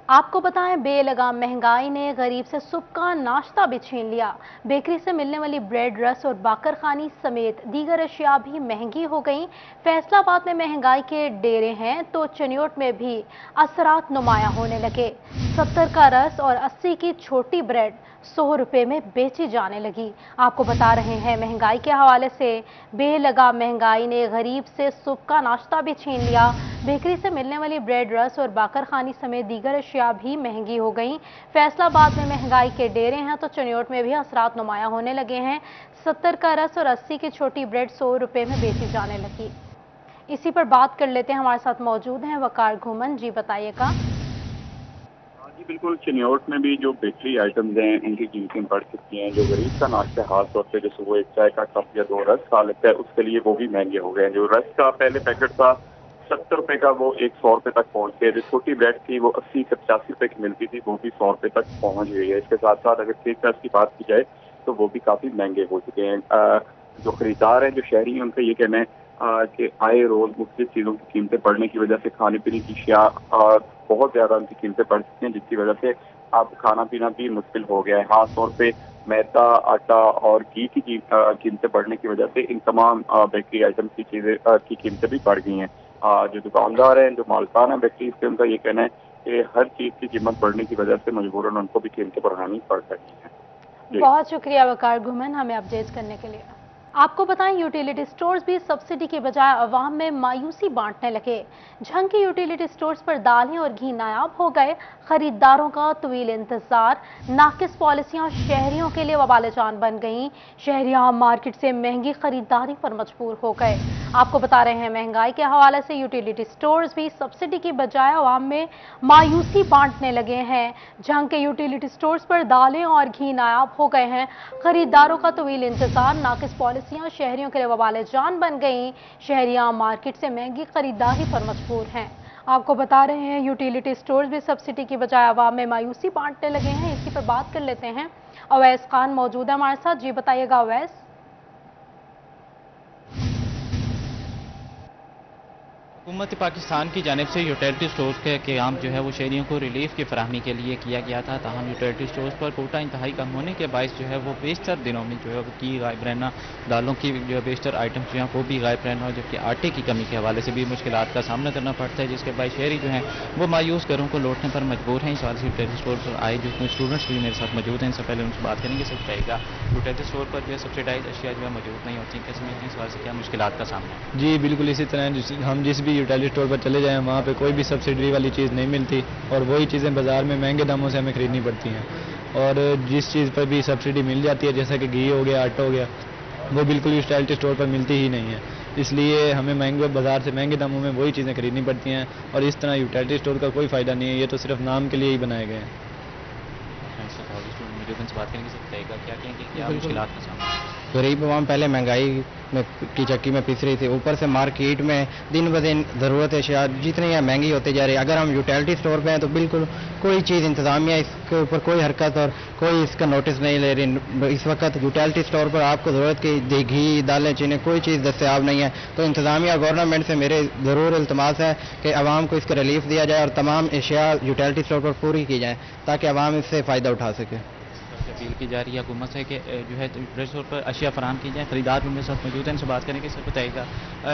आपको बताएं, बेलगाम महंगाई ने गरीब से सुबह का नाश्ता भी छीन लिया। बेकरी से मिलने वाली ब्रेड, रस और बाकरखानी समेत दीगर अशिया भी महंगी हो गईं। फैसलाबाद में महंगाई के डेरे हैं तो चनियोट में भी असरात नुमायां होने लगे। 70 का रस और 80 की छोटी ब्रेड 100 रुपए में बेची जाने लगी। आपको बता रहे हैं, महंगाई के हवाले से बेलगाम महंगाई ने गरीब से सुबह का नाश्ता भी छीन लिया। बेकरी से मिलने वाली ब्रेड, रस और बाकरखानी समेत दीगर अशिया भी महंगी हो गईं। फैसलाबाद में महंगाई के डेरे हैं तो चनियोट में भी असरात नुमायां होने लगे हैं। 70 का रस और 80 की छोटी ब्रेड 100 रुपए में बेची जाने लगी। इसी पर बात कर लेते हैं, हमारे साथ मौजूद हैं वकार घुमन। जी बताइएगा। जी बिल्कुल, चिन्योट में भी जो बेकरी आइटम्स हैं उनकी कीमतें बढ़ चुकी हैं। जो गरीब का नाश्ता है, खास तौर पे जैसे वो एक चाय का कप या 2 रस खा लेता है, उसके लिए वो भी महंगे हो गए हैं। जो रस का पहले पैकेट था 70 रुपए का, वो 100 रुपए तक पहुंच गया। जो छोटी ब्रेड थी वो 80 से 85 रुपए की मिलती थी, वो भी 100 रुपए तक पहुंच गई है। इसके साथ साथ अगर केक रस की बात की जाए तो वो भी काफी महंगे हो चुके हैं। जो खरीदार हैं, जो शहरी हैं, उनका ये कहना है कि आए रोज मुख्तलिफ चीज़ों की कीमतें बढ़ने की वजह से खाने पीने की अशिया बहुत ज़्यादा उनकी कीमतें बढ़ चुकी हैं, जिसकी वजह से अब खाना पीना भी मुश्किल हो गया है। खास तौर पे मैदा, आटा और घी की कीमतें बढ़ने की वजह से इन तमाम बेकरी आइटम्स की चीज़ें की कीमतें भी बढ़ गई हैं। जो दुकानदार हैं, जो मालकान हैं बेकरी से, उनका ये कहना है कि हर चीज़ की कीमत बढ़ने की वजह से मजबूरन उनको भी कीमतें बढ़ानी पड़ रही हैं। बहुत शुक्रिया वकार घुमन, हमें अपडेट करने के लिए। आपको बताएं, यूटिलिटी स्टोर्स भी सब्सिडी के बजाय अवाम में मायूसी बांटने लगे। झंग के यूटिलिटी स्टोर्स पर दालें और घी नायाब हो गए। खरीदारों का तवील इंतजार, नाकिस पॉलिसियां शहरियों के लिए वबाल जान बन गईं। शहरियां मार्केट से महंगी खरीदारी पर मजबूर हो गए। आपको बता रहे हैं, महंगाई के हवाले से यूटिलिटी स्टोर्स भी सब्सिडी की बजाय अवाम में मायूसी बांटने लगे हैं। झंग के यूटिलिटी स्टोर्स पर दालें और घी नायाब हो गए हैं। खरीदारों का तवील इंतजार, नाकिस पॉलिसियां शहरियों के लिए वबाल जान बन गईं। शहरियां मार्केट से महंगी खरीदारी पर मजबूर हैं। आपको बता रहे हैं, यूटिलिटी स्टोर्स भी सब्सिडी की बजाय अवाम में मायूसी बांटने लगे हैं। इसी पर बात कर लेते हैं, अवैस खान मौजूद है हमारे साथ। जी बताइएगा अवैस। हुकूमत पाकिस्तान की जानिब से यूटिलिटी स्टोर्स के क़याम जो है वो शहरियों को रिलीफ की फराहमी के लिए किया गया था। ताहम यूटिलिटी स्टोर्स पर कोटा इंतहाई कम होने के बायस जो है वो बेशतर दिनों में जो है वो की गायब रहना, दालों की जो है बेशतर आइटम्स जो हैं वो भी गायब रहना, और जबकि आटे की कमी के हवाले से भी मुश्किलात का सामना करना पड़ता है, जिसके बाद शहरी जो हैं वो मायूस घरों को लौटने पर मजबूर हैं। इस वाले यूटिलिटी स्टोर पर आए जो स्टूडेंट्स भी मेरे साथ मौजूद हैं, इनसे पहले उनसे बात करेंगे। सब चाहेगा यूटिलिटी स्टोर पर जो है सब्सिडाइज अशिया जो है मौजूद नहीं होती, कैसे मिलती हैं, इस वाले से क्या मुश्किलात का सामना है? जी बिल्कुल इसी तरह हम जिस भी यूटिलिटी स्टोर पर चले जाएं वहाँ पे कोई भी सब्सिडी वाली चीज़ नहीं मिलती, और वही चीज़ें बाज़ार में महंगे दामों से हमें ख़रीदनी पड़ती हैं। और जिस चीज़ पर भी सब्सिडी मिल जाती है, जैसा कि घी हो गया, आटा हो गया, वो बिल्कुल यूटिलिटी स्टोर पर मिलती ही नहीं है। इसलिए हमें महंगे बाज़ार से महंगे दामों में वही चीज़ें खरीदनी पड़ती हैं, और इस तरह यूटिलिटी स्टोर का कोई फ़ायदा नहीं है। ये तो सिर्फ नाम के लिए ही बनाए गए हैं। बात करेंगे, सकता क्या कहेंगे, क्या मुश्किलात का सामना? गरीब आवाम पहले महंगाई में की चक्की में पिस रही थी, ऊपर से मार्केट में दिन ब दिन ज़रूरत अशिया जितनी है महंगी होती जा रही है। अगर हम यूटिलिटी स्टोर पे हैं तो बिल्कुल कोई चीज़ इंतज़ामिया इसके ऊपर कोई हरकत और कोई इसका नोटिस नहीं ले रही। इस वक्त यूटिलिटी स्टोर पर आपको ज़रूरत की घी, दालें, चीनी कोई चीज़ दस्तयाब नहीं है। तो इंतज़ामिया गवर्नमेंट से मेरे ज़रूर इल्तमास है कि आवाम को इसका रिलीफ दिया जाए और तमाम अशिया यूटिलिटी स्टोर पर पूरी की जाए ताकि आवाम इससे फ़ायदा उठा सके। अपील की जा रही है हुकूमत से कि जो है यूटिलिटी स्टोर पर अशिया फराहम की जाए। खरीदार भी मेरे साथ मौजूद हैं, इनसे बात करेंगे। सर बताइएगा,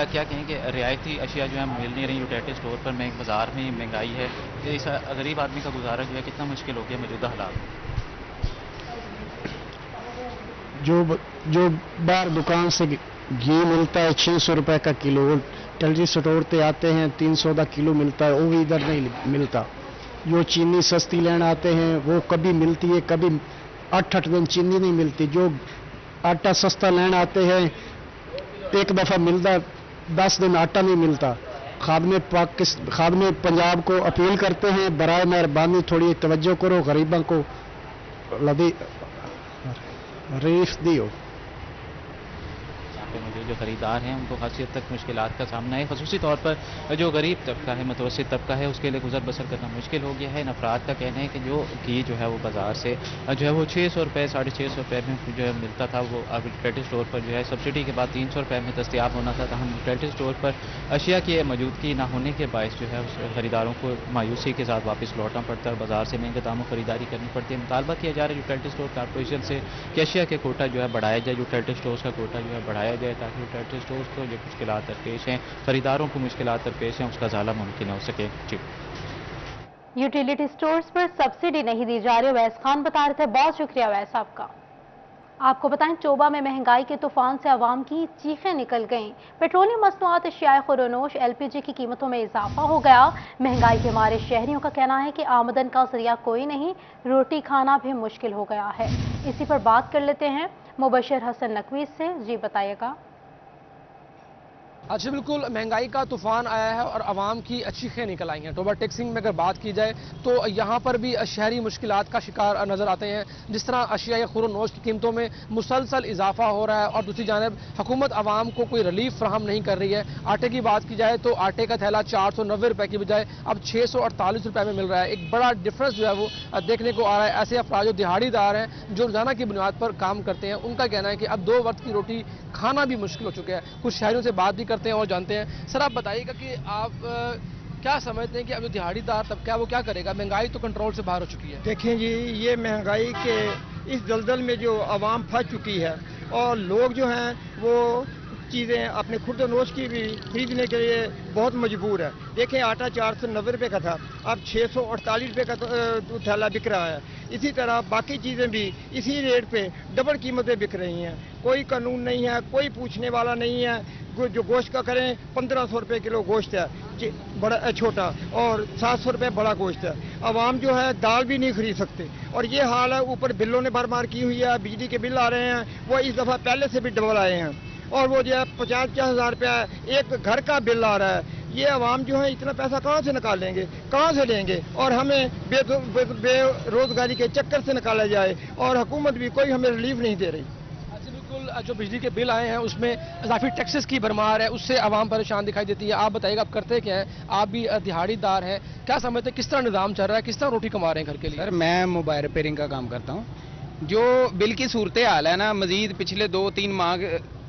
क्या कहेंगे, रियायती अशिया जो है मिल नहीं रही यूटिलिटी स्टोर पर, बाज़ार में महंगाई है, इस गरीब आदमी का गुजारा जो है कितना मुश्किल हो गया मौजूदा हालात? जो बाहर दुकान से घी मिलता है 600 रुपए का किलो, यूटिलिटी स्टोर पे आते हैं 300 का किलो मिलता है, वो भी इधर नहीं मिलता। जो चीनी सस्ती लेने आते हैं वो कभी मिलती है, कभी 8-8 दिन चीनी नहीं मिलती। जो आटा सस्ता लेने आते हैं एक दफ़ा मिलता, 10 दिन आटा नहीं मिलता। खाद में पंजाब को अपील करते हैं, बराए मेहरबानी थोड़ी तवज्जो करो, गरीबों को रिलीफ दियो। जो खरीदार हैं उनको खासी हद तक मुश्किलात का सामना है। खसूसी तौर पर जो गरीब तबका है, मुतवस्सित तबका है, उसके लिए गुजर बसर करना मुश्किल हो गया है। इन अफराद का कहना है कि जो घी जो है वो बाज़ार से जो है वो 600 रुपये 650 रुपये में जो है मिलता था, वो अब यूटिलिटी स्टोर पर जो है सब्सिडी के बाद 300 रुपये में दस्तियाब होना था। हम यूटिलिटी स्टोर पर अशिया की मौजूदगी ना होने के बायस जो है खरीदारों को मायूसी के साथ वापस लौटना पड़ता है और बाजार से महंगे दामों खरीदारी करनी पड़ती है। मुतालबा किया जा रहा है यूटिलिटी स्टोर कॉर्पोरेशन से कि अशिया के कोटा जो है बढ़ाया जाए, यूटिलिटी स्टोर्स का कोटा जो है बढ़ाया जाए, ताकि यूटिलिटी स्टोर्स को जो मुश्किलात दरपेश हैं, खरीदारों को मुश्किलात दरपेश हैं, उसका ज़ाला मुमकिन हो सके। जी, यूटिलिटी स्टोर्स पर सब्सिडी नहीं दी जा रही, अवैस खान बता रहे थे। बहुत शुक्रिया अवैस आपका। आपको बताएं, चोबा में महंगाई के तूफान से आवाम की चीखें निकल गईं। पेट्रोलियम मसनूआत, अशियाए खुरोनोश, LPG की कीमतों में इजाफा हो गया। महंगाई के मारे शहरियों का कहना है कि आमदन का जरिया कोई नहीं, रोटी खाना भी मुश्किल हो गया है। इसी पर बात कर लेते हैं मुबशर हसन नकवी से। जी बताइएगा। अच्छा, बिल्कुल महंगाई का तूफान आया है और आवाम की चीखें निकल आई हैं। टोबा टैक्सिंग में अगर बात की जाए तो यहाँ पर भी शहरी मुश्किलात का शिकार नजर आते हैं। जिस तरह अशिया खुरोनोश की कीमतों में मुसलसल इजाफा हो रहा है और दूसरी जानब हुकूमत आवाम को कोई रिलीफ फ्राहम नहीं कर रही है। आटे की बात की जाए तो आटे का थैला 490 रुपए की बजाय अब 648 रुपए में मिल रहा है। एक बड़ा डिफरेंस जो है वो देखने को आ रहा है। ऐसे अफराद जो दिहाड़ीदार हैं, जो रोजाना की बुनियाद पर काम करते हैं, उनका कहना है कि अब 2 वक्त की रोटी खाना भी मुश्किल हो चुका है। कुछ शहरियों से बात भी करते हैं और जानते हैं। सर, आप बताइएगा कि आप क्या समझते हैं कि अब जो दिहाड़ीदार तबका वो क्या करेगा? महंगाई तो कंट्रोल से बाहर हो चुकी है। देखें जी, ये महंगाई के इस दलदल में जो आवाम फंस चुकी है और लोग जो हैं वो चीज़ें अपने खुर्द-ओ-नोश की भी खरीदने के लिए बहुत मजबूर है। देखें, आटा 490 रुपये का था, अब 648 रुपये का थैला बिक रहा है। इसी तरह बाकी चीज़ें भी इसी रेट पे डबल कीमतें बिक रही हैं। कोई कानून नहीं है, कोई पूछने वाला नहीं है। जो गोश्त का करें 1500 रुपये किलो गोश्त है बड़ा छोटा, और 700 रुपये बड़ा गोश्त है। आवाम जो है दाल भी नहीं खरीद सकते और ये हाल है। ऊपर बिलों ने भरमार की हुई है, बिजली के बिल आ रहे हैं, वो इस दफ़ा पहले से भी डबल आए हैं और वो जो है 50-50 हज़ार रुपया एक घर का बिल आ रहा है। ये आवाम जो है इतना पैसा कहाँ से निकालेंगे, कहाँ से लेंगे? और हमें बेरोजगारी के चक्कर से निकाला जाए और हुकूमत भी कोई हमें रिलीफ नहीं दे रही। बिल्कुल, जो बिजली के बिल आए हैं उसमें इजाफी टैक्सेस की भरमार है, उससे आवाम परेशान दिखाई देती है। आप बताइएगा, आप करते क्या हैं? आप भी दिहाड़ीदार हैं, क्या समझते हैं किस तरह निज़ाम चल रहा है, किस तरह रोटी कमा रहे हैं घर के लिए? सर, मैं मोबाइल रिपेयरिंग का काम करता हूँ। जो बिल की सूरत हाल है ना, मजीद पिछले 2-3 माह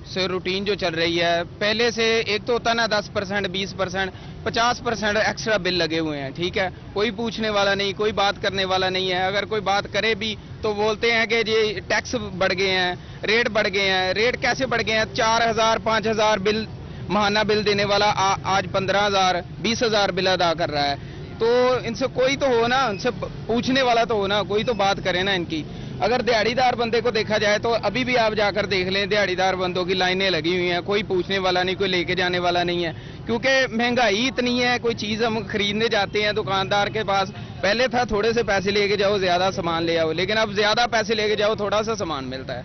से रूटीन जो चल रही है, पहले से एक तो होता ना 10%, 20%, 50% एक्स्ट्रा बिल लगे हुए हैं। ठीक है, कोई पूछने वाला नहीं, कोई बात करने वाला नहीं है। अगर कोई बात करे भी तो बोलते हैं कि ये टैक्स बढ़ गए हैं, रेट बढ़ गए हैं। रेट कैसे बढ़ गए हैं? 4000, 5000 बिल महाना बिल देने वाला आज 15,000, 20,000 बिल अदा कर रहा है। तो इनसे कोई तो हो ना, इनसे पूछने वाला तो हो ना, कोई तो बात करे ना इनकी। अगर दिहाड़ीदार बंदे को देखा जाए तो अभी भी आप जाकर देख लें, दिहाड़ीदार बंदों की लाइनें लगी हुई हैं, कोई पूछने वाला नहीं, कोई लेके जाने वाला नहीं है। क्योंकि महंगाई इतनी है, कोई चीज़ हम खरीदने जाते हैं दुकानदार के पास, पहले था थोड़े से पैसे लेके जाओ ज़्यादा सामान ले आओ, लेकिन अब ज़्यादा पैसे लेके जाओ थोड़ा सा सामान मिलता है।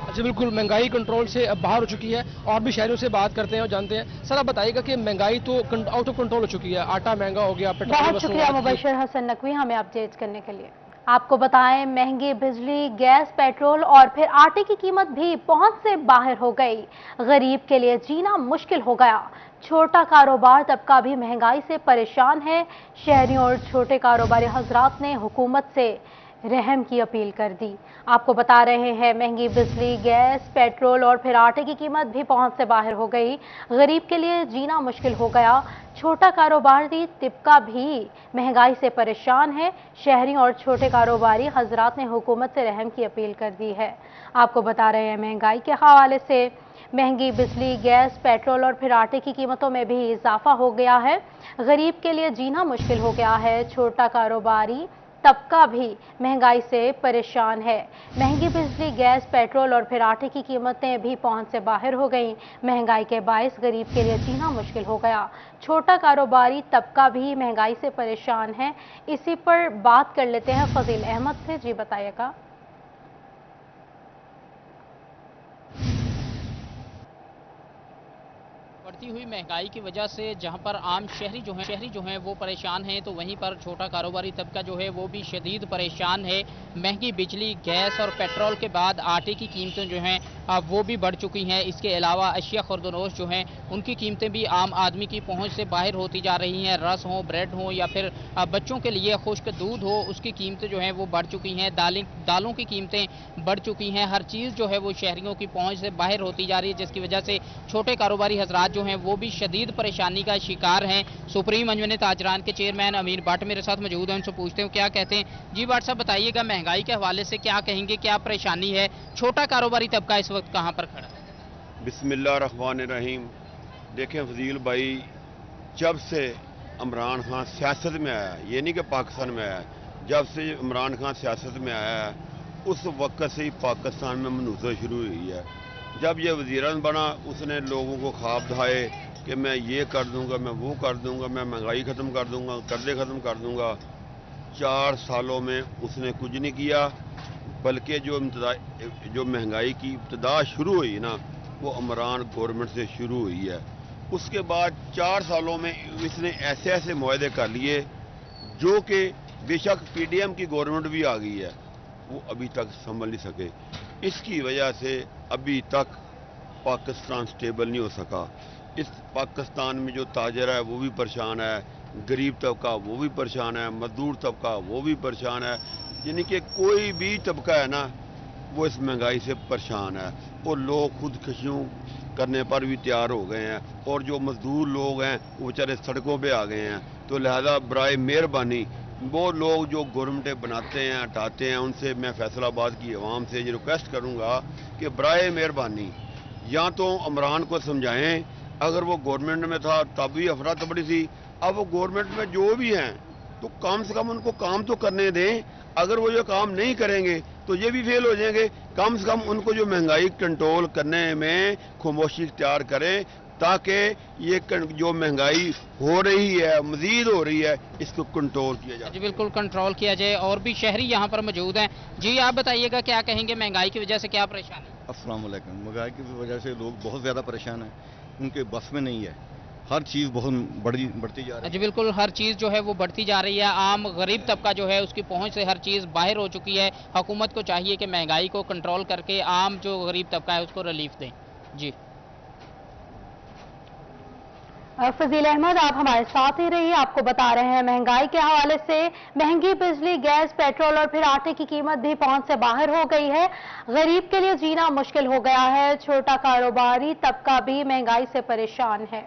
अच्छा, बिल्कुल महंगाई कंट्रोल से अब बाहर हो चुकी है और भी शहरों से बात करते हैं और जानते हैं। सर, आप बताइएगा कि महंगाई तो आउट ऑफ कंट्रोल हो चुकी है, आटा महंगा हो गया, पेट्रोल। बहुत शुक्रिया मुबशर हसन नकवी हमें अपडेट करने के लिए। आपको बताएं, महंगी बिजली, गैस, पेट्रोल और फिर आटे की कीमत भी पहुंच से बाहर हो गई। गरीब के लिए जीना मुश्किल हो गया। छोटा कारोबार तबका भी महंगाई से परेशान है। शहरियों और छोटे कारोबारी हजरात ने हुकूमत से रहम की अपील कर दी। आपको बता रहे हैं, महंगी बिजली, गैस, पेट्रोल और फिर आटे की कीमत भी पहुंच से बाहर हो गई। गरीब के लिए जीना मुश्किल हो गया। छोटा कारोबारी तबका भी महंगाई से परेशान है। शहरी और छोटे कारोबारी हजरात ने हुकूमत से रहम की अपील कर दी है। आपको बता रहे हैं, महंगाई के हवाले से महंगी बिजली, गैस, पेट्रोल और फिर आटे की कीमतों में भी इजाफा हो गया है। गरीब के लिए जीना मुश्किल हो गया है। छोटा कारोबारी तबका भी महंगाई से परेशान है। महंगी बिजली, गैस, पेट्रोल और फिर आटे की कीमतें भी पहुंच से बाहर हो गईं। महंगाई के बायस गरीब के लिए जीना मुश्किल हो गया। छोटा कारोबारी तबका भी महंगाई से परेशान है। इसी पर बात कर लेते हैं फजील अहमद से। जी बताइएगा। बढ़ती हुई महंगाई की वजह से जहां पर आम शहरी जो हैं वो परेशान हैं, तो वहीं पर छोटा कारोबारी तबका जो है वो भी शदीद परेशान है। महंगी बिजली, गैस और पेट्रोल के बाद आटे की कीमतें जो हैं वो भी बढ़ चुकी हैं। इसके अलावा अशिया खुर्दनोश जो हैं उनकी कीमतें भी आम आदमी की पहुंच से बाहर होती जा रही हैं। रस हो, ब्रेड हो या फिर बच्चों के लिए खुश्क दूध हो, उसकी कीमतें जो हैं वो बढ़ चुकी हैं। दालों की कीमतें बढ़ चुकी हैं। हर चीज़ जो है वो शहरियों की पहुंच से बाहर होती जा रही है, जिसकी वजह से छोटे कारोबारी हजरात जो हैं वो भी शदीद परेशानी का शिकार हैं। सुप्रीम अंजुमन ताजरान के चेयरमैन अमीर भट्ट मेरे साथ मौजूद हैं, उनसे पूछते हैं क्या कहते हैं। जी भट्ट साहब, बताइएगा महंगाई के हवाले से क्या कहेंगे, क्या परेशानी है, छोटा कारोबारी तबका इस वक्त कहाँ पर खड़ा है? बिस्मिल्लाहिर्रहमानिर्रहीम। देखें फजील भाई, जब से इमरान खान सियासत में आया, ये नहीं कि पाकिस्तान में आया, जब से इमरान खान सियासत में आया है उस वक्त से ही पाकिस्तान में मनूज़त शुरू हुई है। जब ये वज़ीर बना उसने लोगों को ख्वाब दिखाए कि मैं ये कर दूंगा, मैं वो कर दूंगा, मैं महंगाई ख़त्म कर दूंगा, कर्जे ख़त्म कर दूंगा। 4 सालों में उसने कुछ नहीं किया, बल्कि जो महंगाई की इब्तदा शुरू हुई ना वो इमरान गवर्नमेंट से शुरू हुई है। उसके बाद 4 सालों में इसने ऐसे ऐसे मुआहदे कर लिए जो कि बेशक पीडीएम की गवर्नमेंट भी आ गई है, वो अभी तक संभल नहीं सके। इसकी वजह से अभी तक पाकिस्तान स्टेबल नहीं हो सका। इस पाकिस्तान में जो ताजर है वो भी परेशान है, गरीब तबका वो भी परेशान है, मजदूर तबका वो भी परेशान है। यानी कि कोई भी तबका है ना वो इस महंगाई से परेशान है और लोग खुदकुशियों करने पर भी तैयार हो गए हैं और जो मजदूर लोग हैं वो बेचारे सड़कों पे आ गए हैं। तो लिहाजा बराए मेहरबानी वो लोग जो गवर्नमेंटें बनाते हैं हटाते हैं, उनसे मैं फैसलाबाद की आवाम से ये रिक्वेस्ट करूंगा कि बराए मेहरबानी या तो इमरान को समझाएं, अगर वो गवर्नमेंट में था तब भी अफरा तफरी थी, अब वो गवर्नमेंट में जो भी हैं तो कम से कम उनको काम तो करने दें। अगर वो जो काम नहीं करेंगे तो ये भी फेल हो जाएंगे। कम से कम उनको जो महंगाई कंट्रोल करने में खामोशी इख्तियार करें ताकि ये जो महंगाई हो रही है, मजीद हो रही है, इसको कंट्रोल किया जाए। जी बिल्कुल, कंट्रोल किया जाए। और भी शहरी यहाँ पर मौजूद हैं। जी आप बताइएगा क्या कहेंगे, महंगाई की वजह से क्या परेशानी है? अस्सलाम वालेकुम। महंगाई की वजह से लोग बहुत ज़्यादा परेशान हैं, उनके बस में नहीं है, हर चीज़ बहुत बढ़ती जा रही है। जी बिल्कुल, हर चीज़ जो है वो बढ़ती जा रही है। आम गरीब तबका जो है उसकी पहुंच से हर चीज़ बाहर हो चुकी है। हुकूमत को चाहिए कि महंगाई को कंट्रोल करके आम जो गरीब तबका है उसको रिलीफ दें। जी फजील अहमद, आप हमारे साथ ही रहिए। आपको बता रहे हैं महंगाई के हवाले से महंगी बिजली, गैस, पेट्रोल और फिर आटे की कीमत भी पहुंच से बाहर हो गई है। गरीब के लिए जीना मुश्किल हो गया है। छोटा कारोबारी तबका भी महंगाई से परेशान है।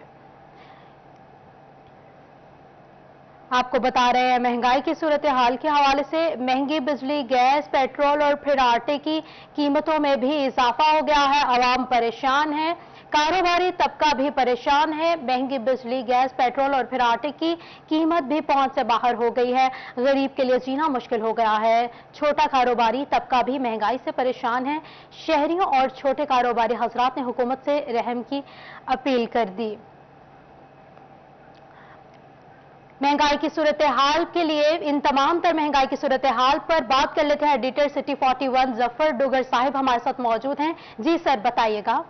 आपको बता रहे हैं महंगाई की सूरत हाल के हवाले से महंगी बिजली, गैस, पेट्रोल और फिर आटे की कीमतों में भी इजाफा हो गया है। आवाम परेशान है, कारोबारी तबका भी परेशान है। महंगी बिजली, गैस, पेट्रोल और फिर आटे की कीमत भी पहुंच से बाहर हो गई है। गरीब के लिए जीना मुश्किल हो गया है। छोटा कारोबारी तबका भी महंगाई से परेशान है। शहरियों और छोटे कारोबारी हजरात ने हुकूमत से रहम की अपील कर दी। महंगाई की सूरत हाल के लिए, इन तमाम तर महंगाई की सूरत हाल पर बात कर लेते हैं। एडिटर सिटी 41 जफर डुगर साहिब हमारे साथ मौजूद हैं। जी सर, बताइएगा।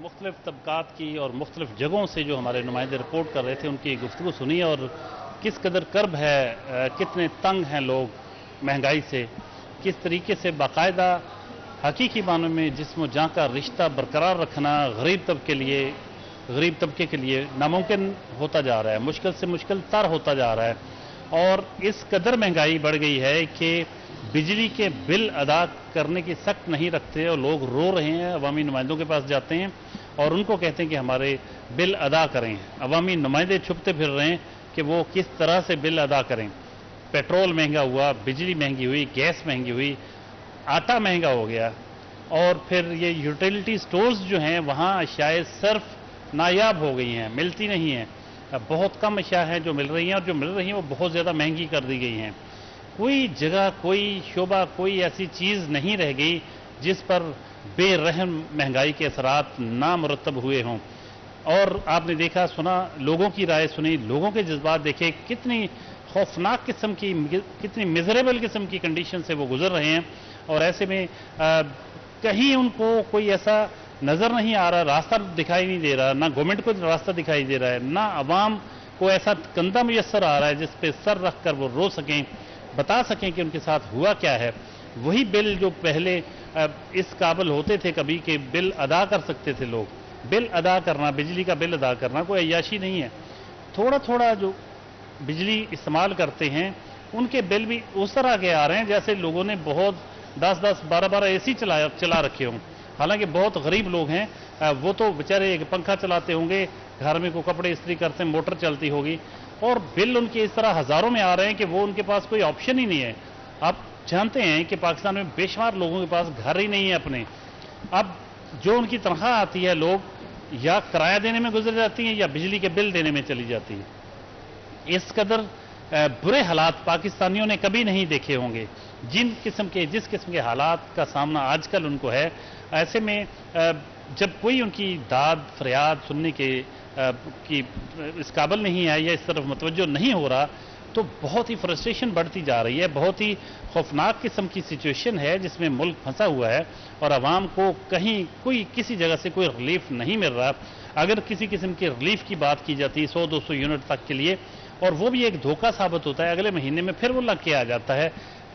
मुख्तलिफ तबकात की और मुख्तलिफ जगहों से जो हमारे नुमाइंदे रिपोर्ट कर रहे थे उनकी गुफ्तगू सुनी और किस कदर कर्ब है, कितने तंग हैं लोग महंगाई से, किस तरीके से बाकायदा हकीकी मानों में जिस्म जान का रिश्ता बरकरार रखना गरीब तबके के लिए नामुमकिन होता जा रहा है, मुश्किल से मुश्किल तर होता जा रहा है। और इस कदर महंगाई बढ़ गई है कि बिजली के बिल अदा करने की सख्त नहीं रखते और लोग रो रहे हैं। अवामी नुमाइंदों के पास जाते हैं और उनको कहते हैं कि हमारे बिल अदा करें। अवामी नुमाइंदे छुपते फिर रहे हैं कि वो किस तरह से बिल अदा करें। पेट्रोल महंगा हुआ, बिजली महंगी हुई, गैस महंगी हुई, आटा महंगा हो गया और फिर ये यूटिलिटी स्टोर्स जो हैं वहाँ अशियाए सर्फ नायाब हो गई हैं, मिलती नहीं हैं। बहुत कम अशिया हैं जो मिल रही हैं और जो मिल रही हैं वो बहुत ज़्यादा महंगी कर दी गई हैं। कोई जगह, कोई शोबा, कोई ऐसी चीज़ नहीं रह गई जिस पर बेरहम महंगाई के असरात नामुरतब हुए हों। और आपने देखा, सुना, लोगों की राय सुनी, लोगों के जज्बात देखे, कितनी खौफनाक किस्म की, कितनी मिजरेबल किस्म की कंडीशन से वो गुजर रहे हैं। और ऐसे में कहीं उनको कोई ऐसा नज़र नहीं आ रहा, रास्ता दिखाई नहीं दे रहा, ना गवर्नमेंट को रास्ता दिखाई दे रहा है, ना अवाम को ऐसा कंधा मुयस्सर आ रहा है जिस पे सर रख कर वो रो सकें, बता सकें कि उनके साथ हुआ क्या है। वही बिल जो पहले इस काबिल होते थे कभी कि बिल अदा कर सकते थे लोग, बिल अदा करना, बिजली का बिल अदा करना कोई अय्याशी नहीं है। थोड़ा थोड़ा जो बिजली इस्तेमाल करते हैं उनके बिल भी उस तरह के आ रहे हैं जैसे लोगों ने बहुत 10-10, 12-12 एसी चला रखे हों। हालांकि बहुत गरीब लोग हैं, वो तो बेचारे एक पंखा चलाते होंगे, घर में को कपड़े इस्त्री करते हैं, मोटर चलती होगी, और बिल उनके इस तरह हज़ारों में आ रहे हैं कि वो उनके पास कोई ऑप्शन ही नहीं है। आप जानते हैं कि पाकिस्तान में बेशुमार लोगों के पास घर ही नहीं है अपने। अब जो उनकी तनख्वाह आती है, लोग या किराया देने में गुजर जाती हैं या बिजली के बिल देने में चली जाती है। इस कदर बुरे हालात पाकिस्तानियों ने कभी नहीं देखे होंगे। जिस किस्म के हालात का सामना आजकल उनको है, ऐसे में जब कोई उनकी दाद फरियाद सुनने की इस काबिल नहीं है या इस तरफ मुतवज्जो नहीं हो रहा, तो बहुत ही फ्रस्ट्रेशन बढ़ती जा रही है। बहुत ही खौफनाक किस्म की सिचुएशन है जिसमें मुल्क फंसा हुआ है और आवाम को कहीं किसी जगह से कोई रिलीफ नहीं मिल रहा। अगर किसी किस्म की रिलीफ की बात की जाती है 100-200 यूनिट तक के लिए, और वो भी एक धोखा साबित होता है, अगले महीने में फिर वो लग के आ जाता है।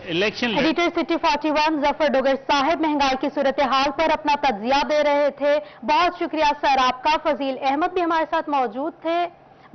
Election editor city 41 Zafar Dogar साहब महंगाई की सूरत हाल पर अपना तज्जिया दे रहे थे। बहुत शुक्रिया सर आपका। फजील अहमद भी हमारे साथ मौजूद थे,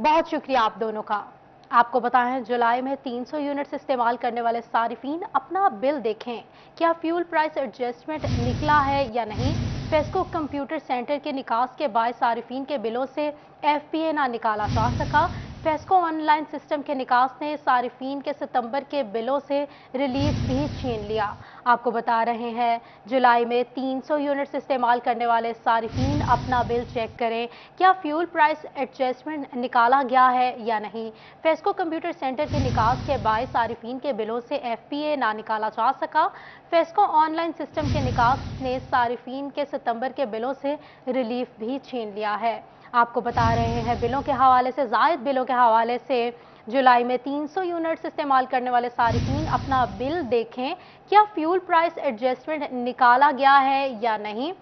बहुत शुक्रिया आप दोनों का। आपको बताएं, जुलाई में 300 यूनिट्स इस्तेमाल करने वाले सारिफीन अपना बिल देखें। क्या फ्यूल प्राइस एडजस्टमेंट निकला है या नहीं? फेस्को कंप्यूटर सेंटर के निकास के बायस सारिफीन के बिलों से FPA ना निकाला जा सका। फेस्को ऑनलाइन सिस्टम के निकास ने सारिफीन के सितंबर के बिलों से रिलीफ भी छीन लिया। आपको बता रहे हैं, जुलाई में 300 यूनिट्स इस्तेमाल करने वाले सारिफीन अपना बिल चेक करें। क्या फ्यूल प्राइस एडजस्टमेंट निकाला गया है या नहीं? फेस्को कंप्यूटर सेंटर के निकास के बायस सारिफीन के बिलों से FPA ना निकाला जा सका। फेस्को ऑनलाइन सिस्टम के निकास ने सारिफीन के सितंबर के बिलों से रिलीफ भी छीन लिया है। आपको बता रहे हैं, बिलों के हवाले से, जायद बिलों के हवाले से जुलाई में 300 यूनिट्स इस्तेमाल करने वाले सारिफीन अपना बिल देखें। क्या फ्यूल प्राइस एडजस्टमेंट निकाला गया है या नहीं?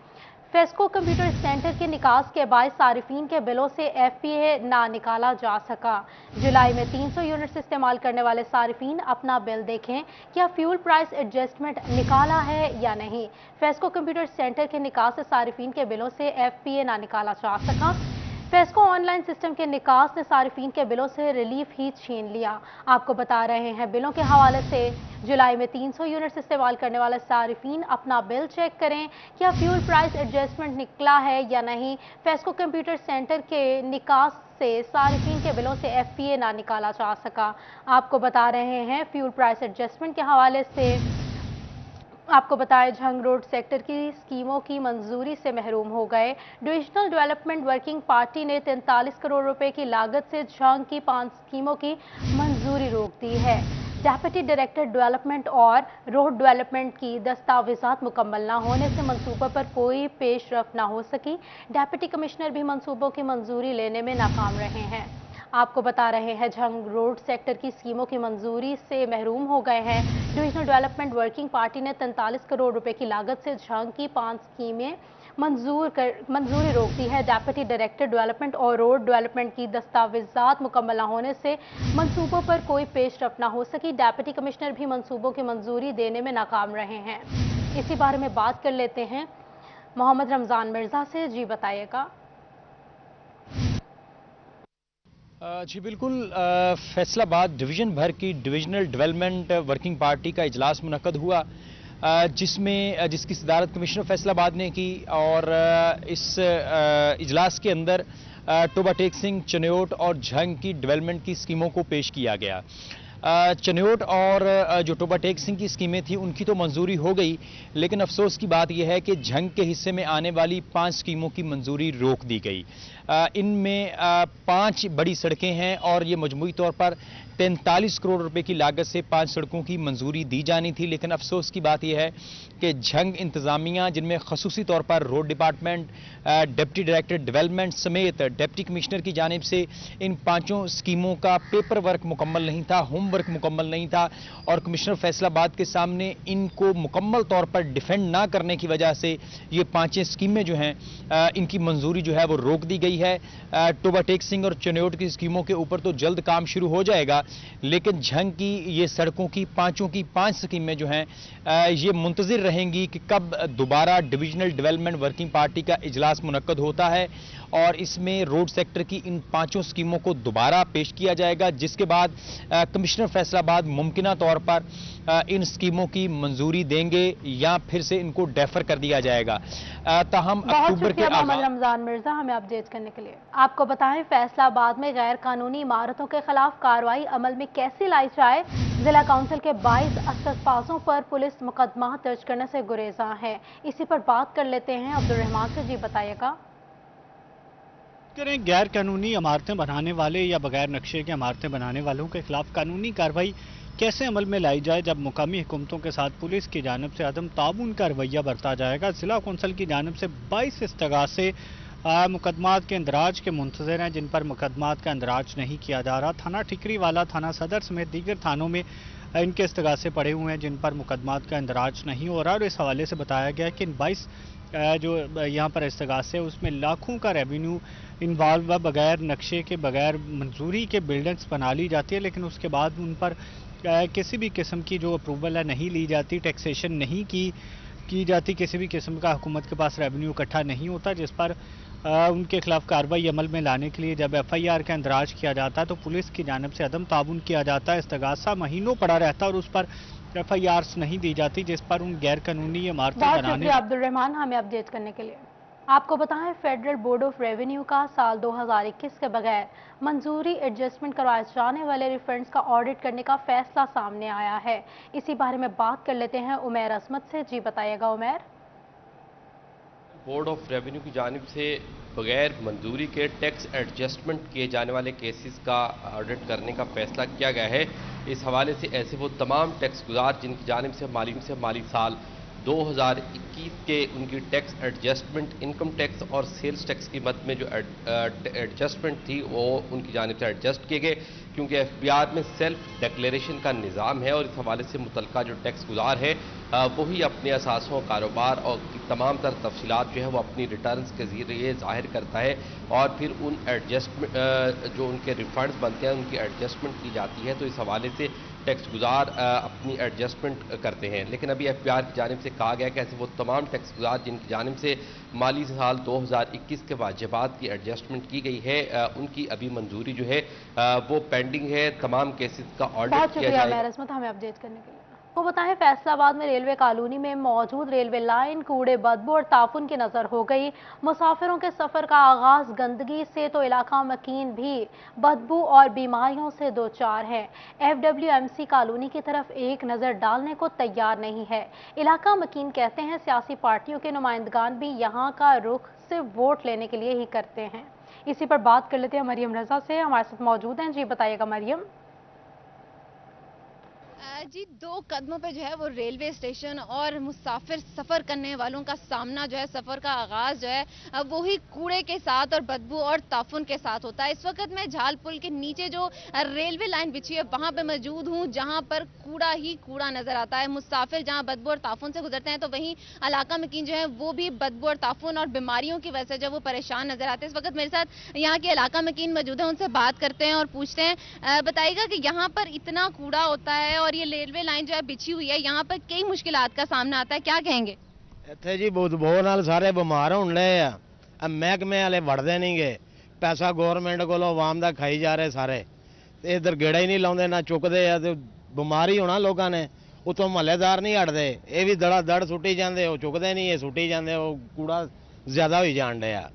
फेस्को कंप्यूटर सेंटर के निकास के बायस सारिफीन के बिलों से FPA ना निकाला जा सका। जुलाई में 300 यूनिट्स इस्तेमाल करने वाले सारिफीन अपना बिल देखें। क्या फ्यूल प्राइस एडजस्टमेंट निकाला है या नहीं? फेस्को कंप्यूटर सेंटर के निकास से सारिफीन के बिलों से FPA ना निकाला जा सका। फेस्को ऑनलाइन सिस्टम के निकास ने सारिफीन के बिलों से रिलीफ ही छीन लिया। आपको बता रहे हैं, बिलों के हवाले से जुलाई में 300 यूनिट्स इस्तेमाल करने वाले सारिफीन अपना बिल चेक करें। क्या फ्यूल प्राइस एडजस्टमेंट निकला है या नहीं? फेस्को कंप्यूटर सेंटर के निकास से सारिफीन के बिलों से FPA ना निकाला जा सका। आपको बता रहे हैं, फ्यूल प्राइस एडजस्टमेंट के हवाले से आपको बताएं, झंग रोड सेक्टर की स्कीमों की मंजूरी से महरूम हो गए। डिविजनल डेवलपमेंट वर्किंग पार्टी ने 43 करोड़ रुपए की लागत से झंग की 5 स्कीमों की मंजूरी रोक दी है। डेप्यूटी डायरेक्टर डेवलपमेंट और रोड डेवलपमेंट की दस्तावेजात मुकम्मल न होने से मंसूबों पर कोई पेशरफ न हो सकी। डेप्यूटी कमिश्नर भी मंसूबों की मंजूरी लेने में नाकाम रहे हैं। आपको बता रहे हैं, झंग रोड सेक्टर की स्कीमों की मंजूरी से महरूम हो गए हैं। डिविजनल डेवलपमेंट वर्किंग पार्टी ने 43 करोड़ रुपए की लागत से झंग की 5 स्कीमें मंजूरी रोक दी है। डेप्यूटी डायरेक्टर डेवलपमेंट और रोड डेवलपमेंट की दस्तावेजात मुकम्मल न होने से मंसूबों पर कोई पेशरफ न हो सकी। डेप्यूटी कमिश्नर भी मंसूबों की मंजूरी देने में नाकाम रहे हैं। इसी बारे में बात कर लेते हैं मोहम्मद रमज़ान मिर्ज़ा से। जी बताइएगा। जी बिल्कुल, फैसलाबाद डिवीज़न भर की डिविजनल डेवलपमेंट वर्किंग पार्टी का इजलास मुनक्कद हुआ, जिसकी सदारत कमिश्नर फैसलाबाद ने की, और इस इजलास के अंदर टोबा टेक सिंह, चन्योट और झंग की डेवलपमेंट की स्कीमों को पेश किया गया। चन्योट और जो टोबा टेक सिंह की स्कीमें थी उनकी तो मंजूरी हो गई, लेकिन अफसोस की बात यह है कि झंग के हिस्से में आने वाली 5 स्कीमों की मंजूरी रोक दी गई। इनमें 5 बड़ी सड़कें हैं और ये मजमूई तौर पर 43 करोड़ रुपए की लागत से 5 सड़कों की मंजूरी दी जानी थी। लेकिन अफसोस की बात यह है कि झंग इंतजामिया, जिनमें खसूसी तौर पर road department, deputy director development समेत डिप्टी कमिश्नर की जानिब से इन 5 स्कीमों का पेपर वर्क मुकम्मल नहीं था। होम तमाम वर्क मुकम्मल नहीं था और कमिश्नर फैसलाबाद के सामने इनको मुकम्मल तौर पर डिफेंड ना करने की वजह से ये 5 स्कीमें जो हैं इनकी मंजूरी जो है वो रोक दी गई है। टोबा टेक्सिंग और चनियोट की स्कीमों के ऊपर तो जल्द काम शुरू हो जाएगा, लेकिन झंग की ये सड़कों की 5 स्कीमें जो हैं ये मुंतजिर रहेंगी कि कब दोबारा डिविजनल डेवलपमेंट वर्किंग पार्टी का इजलास मुनक्कद होता है और इसमें रोड सेक्टर की इन 5 स्कीमों को दोबारा पेश किया जाएगा, जिसके बाद कमिश्नर फैसलाबाद मुमकिना तौर पर इन स्कीमों की मंजूरी देंगे या फिर से इनको डेफर कर दिया जाएगा। ताहम अक्टूबर के मोहम्मद रमजान मिर्जा हमें अपडेट करने के लिए। आपको बताएं, फैसलाबाद में गैर कानूनी इमारतों के खिलाफ कार्रवाई अमल में कैसे लाई जाए। जिला काउंसिल के 22 असरफाजों पर पुलिस मुकदमा दर्ज करने से गुरेजा है। इसी पर बात कर लेते हैं अब्दुल रहमान से। जी बताइएगा। गैर कानूनी इमारतें बनाने वाले या बगैर नक्शे की इमारतें बनाने वालों के खिलाफ कानूनी कार्रवाई कैसे अमल में लाई जाए, जब मुकामी हुकूमतों के साथ पुलिस की जानिब से अदम ताउन का रवैया बरता जाएगा। जिला कौंसिल की जानिब से 22 इस्तगासे मुकदमात के इंदराज के मुंतज़िर हैं, जिन पर मुकदमात का इंदराज नहीं किया जा रहा। थाना ठिकरी वाला, थाना सदर समेत दीगर थानों में इनके इस्तगासे पड़े हुए हैं जिन पर मुकदमात का इंदराज नहीं हो रहा। और इस हवाले से बताया गया कि इन 22 जो यहाँ पर इस्तगासे उसमें लाखों का रेवेन्यू इन्वॉल्व है। बगैर नक्शे के, बगैर मंजूरी के बिल्डिंग्स बना ली जाती है, लेकिन उसके बाद उन पर किसी भी किस्म की जो अप्रूवल है नहीं ली जाती, टैक्सेशन नहीं की जाती, किसी भी किस्म का हुकूमत के पास रेवेन्यू इकट्ठा नहीं होता, जिस पर उनके खिलाफ कार्रवाई अमल में लाने के लिए जब FIR का इंदराज किया जाता है तो पुलिस की जानिब से अदम ताउन किया जाता है। इस्तगासा महीनों पड़ा रहता है और उस पर FIRs नहीं दी जाती, जिस पर उन गैर कानूनी इमारतें बनाने। अब्दुल रहमान हमें अपडेट करने के लिए। आपको बताएं, फेडरल बोर्ड ऑफ रेवेन्यू का साल 2021 के बगैर मंजूरी एडजस्टमेंट करवाए जाने वाले रिफंड्स का ऑडिट करने का फैसला सामने आया है। इसी बारे में बात कर लेते हैं उमैर असमत से। जी बताइएगा उमैर। बोर्ड ऑफ रेवेन्यू की जानिब से बगैर मंजूरी के टैक्स एडजस्टमेंट किए जाने वाले केसेस का ऑडिट करने का फैसला किया गया है। इस हवाले से ऐसे वो तमाम टैक्स गुजार जिनकी जानिब से माली साल 2021 के उनकी टैक्स एडजस्टमेंट, इनकम टैक्स और सेल्स टैक्स की मद में जो एडजस्टमेंट थी वो उनकी जानिब से एडजस्ट किए गए, क्योंकि FBR में सेल्फ डिक्लेरेशन का निज़ाम है और इस हवाले से मुतलका जो टैक्स गुजार है वही अपने असासों, कारोबार और तमाम तर तफसीलात जो है वो अपनी रिटर्न्स के ज़रिए ज़ाहिर करता है और फिर उन एडजस्टमेंट जो उनके रिफंड्स बनते हैं उनकी एडजस्टमेंट की जाती है। तो इस हवाले से टैक्स गुजार अपनी एडजस्टमेंट करते हैं। लेकिन अभी FBR की जानिब से कहा गया कि ऐसे वो तमाम टैक्स गुजार जिनकी जानिब से माली साल 2021 के वाजिबात की एडजस्टमेंट की गई है उनकी अभी मंजूरी जो है वो पेंडिंग है। तमाम केसेस का ऑडिट किया जाएगा। हमें अपडेट करने के लिए। को बताएं, फैसलाबाद में रेलवे कॉलोनी में मौजूद रेलवे लाइन कूड़े, बदबू और ताफुन की नजर हो गई। मुसाफिरों के सफर का आगाज गंदगी से तो इलाका मकीन भी बदबू और बीमारियों से दो चार है। FWMC कॉलोनी की तरफ एक नजर डालने को तैयार नहीं है। इलाका मकीन कहते हैं सियासी पार्टियों के नुमाइंदगान भी यहाँ का रुख सिर्फ वोट लेने के लिए ही करते हैं। इसी पर बात कर लेते हैं मरियम रजा से, हमारे साथ मौजूद हैं। जी बताइएगा मरियम। जी, 2 कदमों पे जो है वो रेलवे स्टेशन और मुसाफिर सफ़र करने वालों का सामना जो है, सफ़र का आगाज़ जो है वो ही कूड़े के साथ और बदबू और ताफुन के साथ होता है। इस वक्त मैं झाल पुल के नीचे जो रेलवे लाइन बिछी है वहाँ पे मौजूद हूँ, जहाँ पर कूड़ा ही कूड़ा नज़र आता है। मुसाफिर जहाँ बदबू और ताफुन से गुजरते हैं तो वहीं इलाका मकीन जो है वो भी बदबू और ताफुन और बीमारियों की वजह से जो वो परेशान नज़र आते हैं। इस वक्त मेरे साथ यहाँ के इलाका मकीन मौजूद है, उनसे बात करते हैं और पूछते हैं, बताइएगा कि यहाँ पर इतना कूड़ा होता है और ये रेलवे लाइन जो है बिछी हुई है, यहाँ पर कई मुश्किलात का सामना आता है, क्या कहेंगे? ਇੱਥੇ ਜੀ ਬਹੁਤ ਨਾਲ ਸਾਰੇ ਬਿਮਾਰ ਹੋਣ ਲਏ ਆ। ਮਹਿਕਮੇ ਵਾਲੇ ਵੜਦੇ ਨਹੀਂ ਗਏ, ਪੈਸਾ ਗਵਰਨਮੈਂਟ ਕੋਲੋਂ ਆਵਾਮ ਦਾ ਖਾਈ ਜਾ ਰਹੇ ਸਾਰੇ, ਤੇ ਇਧਰ ਗੇੜਾ ਹੀ ਨਹੀਂ ਲਾਉਂਦੇ, ਨਾ ਚੁੱਕਦੇ ਆ, ਤੇ ਬਿਮਾਰੀ ਹੋਣਾ ਲੋਕਾਂ ਨੇ। ਉਤੋਂ ਮਹੱਲੇਦਾਰ ਨਹੀਂ ਹਟਦੇ, ਇਹ ਵੀ ਦੜਾ ਦੜ ਸੁੱਟੀ ਜਾਂਦੇ, ਉਹ ਚੁੱਕਦੇ ਨਹੀਂ, ਇਹ ਸੁੱਟੀ ਜਾਂਦੇ, ਉਹ ਕੂੜਾ ਜ਼ਿਆਦਾ ਹੋਈ ਜਾਣ ਡਿਆ।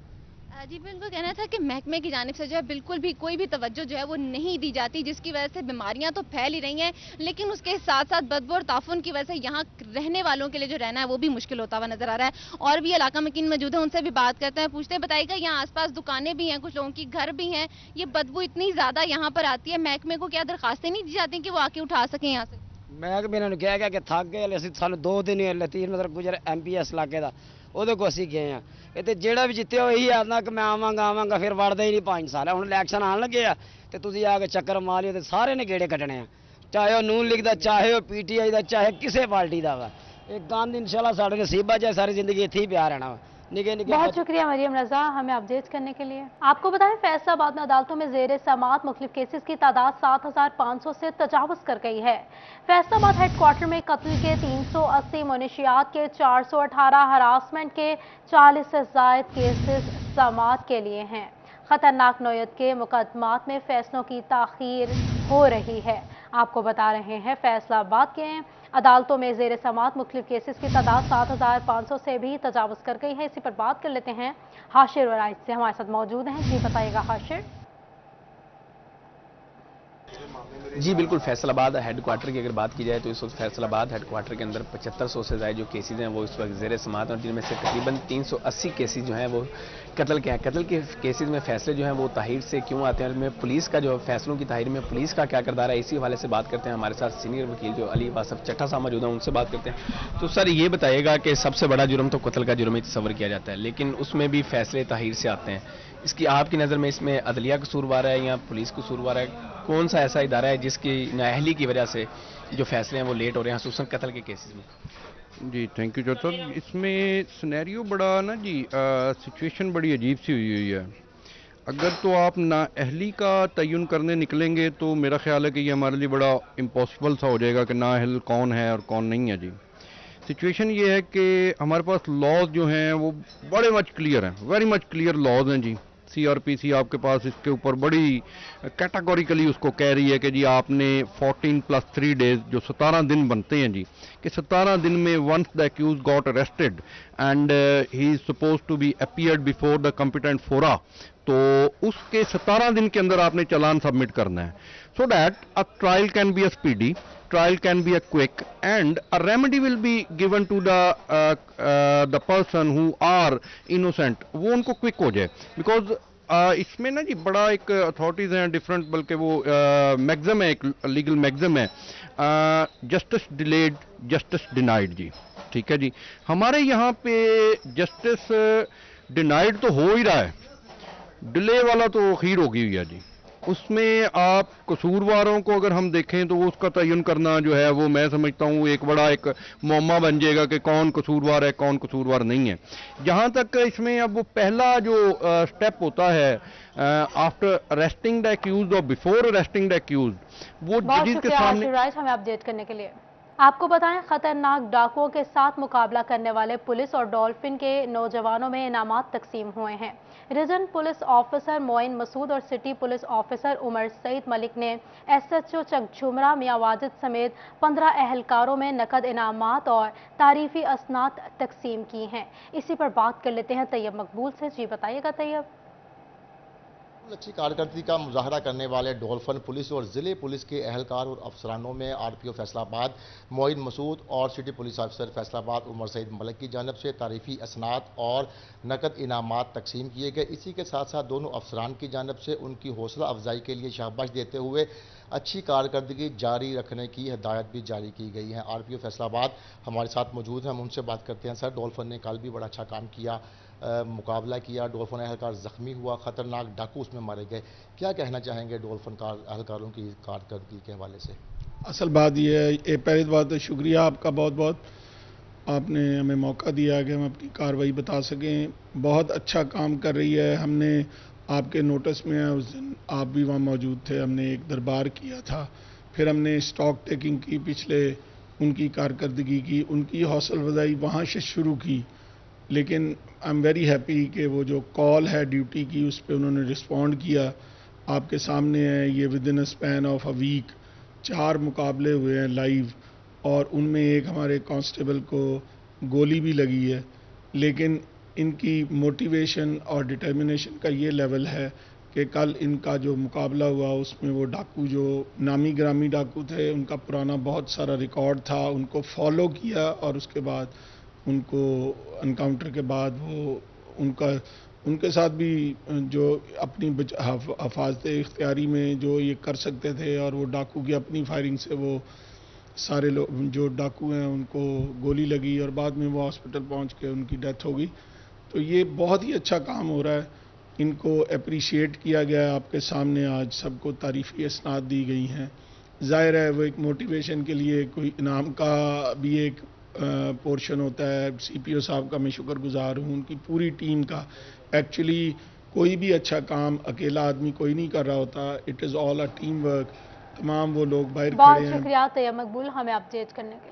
जी बिल्कुल, कहना था कि महकमे की जानिब से जो है बिल्कुल भी कोई भी तवज्जो जो है वो नहीं दी जाती, जिसकी वजह से बीमारियां तो फैल ही रही हैं, लेकिन उसके साथ साथ बदबू और ताफुन की वजह से यहाँ रहने वालों के लिए जो रहना है वो भी मुश्किल होता हुआ नजर आ रहा है। और भी इलाका मकीन मौजूद है, उनसे भी बात करते हैं, पूछते हैं, बताइएगा यहाँ आसपास दुकानें भी हैं, कुछ लोगों की घर भी हैं, ये बदबू इतनी ज्यादा यहाँ पर आती है, महकमे को क्या दरखास्तें नहीं दी जाती कि वो आके उठा सकें यहाँ से? महकमे ने कहा गया कि थक गए, असं सानू 2 दिन लतीफ नजर गुजर MPS इलाके का, ਉਹਦੇ ਕੋ ਅਸੀਂ ਗਏ ਆ। ਇਹ ਤੇ ਜਿਹੜਾ ਵੀ ਜਿੱਤਿਆ ਇਹੀ ਆਖਦਾ ਕਿ ਮੈਂ ਆਵਾਂਗਾ ਫਿਰ ਵੜਦਾ ਹੀ ਨਹੀਂ 5 ਸਾਲ। ਹੁਣ ਇਲੈਕਸ਼ਨ ਆਣ ਲੱਗੇ ਆ ਤੇ ਤੁਸੀਂ ਆ ਕੇ ਚੱਕਰ ਮਾਰਿਓ ਤੇ ਸਾਰੇ ਨੇ ਗੇੜੇ ਕੱਢਣੇ ਆ। चाहे वो नून लीग दा, चाहे वो PTI दा, चाहे किसी पार्टी दा वा। एक गंद इंशाल्लाह साढ़े नसीबा च सारी जिंदगी इत्थे ही प्या रहना वा। बहुत शुक्रिया मरियम रजा हमें अपडेट करने के लिए। आपको बताएं फैसलाबाद में अदालतों में जेर समाअत मुख्तलिफ केसेस की तादाद 7,500 से तजावुज कर गई है। फैसलाबाद हेडक्वार्टर में कत्ल के 380, मुनशियात के 418, हरासमेंट के 40 से जायद केसेस समाअत के लिए हैं। खतरनाक नौयत के मुकदमात में फैसलों की ताखीर हो रही है। आपको बता रहे हैं फैसलाबाद के अदालतों में जेर समाअत मुख्तलिफ केसेस की तादाद 7,500 से भी तजावुज कर गई है। इसी पर बात कर लेते हैं हाशिर वराइज से, हमारे साथ मौजूद हैं। जी बताइएगा हाशिर। जी बिल्कुल, फैसलाबाद हेडक्वार्टर की अगर बात की जाए तो इस वक्त फैसलाबाद हेडक्वार्टर के अंदर 7500 से ज़्यादा जो केसेज हैं वो इस वक्त ज़ेर समाअत हैं, और जिनमें से तकरीबन 380 केसेज जो हैं वो कत्ल के हैं। कत्ल के केसेज में फैसले जो हैं वो ताहीर से क्यों आते हैं, में पुलिस का जो फैसलों की ताहीर में पुलिस का क्या किरदार है, इसी हवाले से बात करते हैं। हमारे साथ सीनियर वकील जो अली वासफ चट्टा साहब मौजूद हैं, उनसे बात करते हैं। तो सर ये बताइएगा कि सबसे बड़ा जुर्म तो कत्ल का जुर्म ही तस्वर किया जाता है, लेकिन उसमें भी फैसले ताहीर से आते हैं। इसकी आपकी नज़र में इसमें अदलिया कसूरवार है या पुलिस कसूरवार है? कौन सा ऐसा इदारा है जिसकी नाअहली की वजह से जो फैसले हैं वो लेट हो रहे हैं, खुसूसन कत्ल के केसेस में? जी थैंक यू चौधरी साहब। इसमें सिनेरियो बड़ा ना जी सिचुएशन बड़ी अजीब सी हुई है। अगर तो आप नाअहली का तयन करने निकलेंगे तो मेरा ख्याल है कि ये हमारे लिए बड़ा इम्पॉसिबल सा हो जाएगा कि नाअहल कौन है और कौन नहीं है। जी सिचुएशन ये है कि हमारे पास लॉज जो हैं वो बड़े मच क्लियर हैं, वेरी मच क्लियर लॉज हैं जी। CRPC आपके पास इसके ऊपर बड़ी कैटेगोरिकली उसको कह रही है कि जी आपने 14+3 डेज जो 17 दिन बनते हैं जी, कि 17 दिन में once the accused got arrested and he is suppose to be appeared before the competent fora, तो उसके 17 दिन के अंदर आपने चालान सबमिट करना है, so that a trial can be a speedy, trial can be a quick and a remedy will be given to the person who are innocent, वो उनको क्विक हो जाए। बिकॉज इसमें ना जी बड़ा एक अथॉरिटीज़ हैं डिफरेंट, बल्कि वो मैक्सिम है, एक लीगल मैक्सिम है, जस्टिस डिलेड जस्टिस डिनाइड जी। ठीक है जी, हमारे यहाँ पे जस्टिस डिनाइड तो हो ही रहा है, डिले वाला तो खीर होगी हुई है जी। उसमें आप कसूरवारों को अगर हम देखें तो वो उसका तयन करना जो है वो मैं समझता हूँ एक बड़ा एक मुअम्मा बन जाएगा कि कौन कसूरवार है कौन कसूरवार नहीं है। जहाँ तक इसमें अब वो पहला जो स्टेप होता है आफ्टर अरेस्टिंग द अक्यूज्ड और बिफोर अरेस्टिंग द अक्यूज्ड, वो जजेस के सामने हमें अपडेट करने के लिए। आपको बताएं खतरनाक डाकुओं के साथ मुकाबला करने वाले पुलिस और डॉल्फिन के नौजवानों में इनामात तकसीम हुए हैं। Region police officer Moin Masood और city police officer Umar Saeed Malik ने SHO चकझुमरा मियां वाजिद समेत 15 अहलकारों में नकद इनामात और तारीफी असनाद तकसीम की हैं। इसी पर बात कर लेते हैं तैयब मकबूल से। जी बताइएगा तैयब। अच्छी कारकर्दगी का मुजाहरा करने वाले डॉल्फिन पुलिस और ज़िले पुलिस के अहलकार और अफसरानों में RPO फैसलाबाद मोइन मसूद और city police officer Faisalabad Umar Saeed Malik की जानिब से तारीफी असनाद और नकद इनामात तकसीम किए गए। इसी के साथ साथ दोनों अफसरान की जानिब से उनकी हौसला अफजाई के लिए शाबाश देते हुए अच्छी कारकर्दगी जारी रखने की हिदायत भी जारी की गई है। RPO फैसलाबाद हमारे साथ मौजूद हैं, हम उनसे बात करते हैं। सर, डॉल्फिन ने कल भी बड़ा अच्छा काम किया, मुकाबला किया, डॉल्फिन अहलकार ज़ख्मी हुआ, ख़तरनाक डाकू उसमें मारे गए, क्या कहना चाहेंगे डॉल्फिन अहलकारों की कारकर्दगी के हवाले से? असल बात यह है, पहली बात तो शुक्रिया आपका बहुत बहुत, आपने हमें मौका दिया कि हम अपनी कार्रवाई बता सकें। बहुत अच्छा काम कर रही है। हमने आपके नोटिस में उस दिन आप भी वहाँ मौजूद थे, हमने एक दरबार किया था, फिर हमने स्टॉक टेकिंग की, पिछले उनकी कारकर्दगी की, उनकी हौसला अफजाई वहाँ से शुरू की। लेकिन आई एम वेरी हैप्पी कि वो जो कॉल है ड्यूटी की उस पर उन्होंने रिस्पॉन्ड किया। आपके सामने है, ये within a span of a week 4 मुकाबले हुए हैं लाइव, और उनमें एक हमारे कांस्टेबल को गोली भी लगी है। लेकिन इनकी मोटिवेशन और डिटर्मिनेशन का ये लेवल है कि कल इनका जो मुकाबला हुआ उसमें वो डाकू जो नामी ग्रामी डाकू थे, उनका पुराना बहुत सारा रिकॉर्ड था, उनको फॉलो किया और उसके बाद उनको एनकाउंटर के बाद वो उनके साथ भी जो अपनी हफाजत इख्तियारी में जो ये कर सकते थे, और वो डाकू की अपनी फायरिंग से वो सारे लोग जो डाकू हैं उनको गोली लगी और बाद में वो हॉस्पिटल पहुंच के उनकी डेथ हो गई। तो ये बहुत ही अच्छा काम हो रहा है, इनको अप्रिशिएट किया गया है। आपके सामने आज सबको तारीफ़ी असनाद दी गई हैं ظاہر ہے وہ ایک موٹیویشن کے لیے کوئی انعام کا بھی ایک پورشن ہوتا ہے. سی پی او صاحب کا میں شکر گزار ہوں, ان کی پوری ٹیم کا. ایکچولی کوئی بھی اچھا کام اکیلا آدمی کوئی نہیں کر رہا ہوتا, it is all a team work. تمام وہ لوگ باہر کھڑے ہیں. بہت شکریہ طیب مقبول ہمیں اپڈیٹ کرنے کے لیے.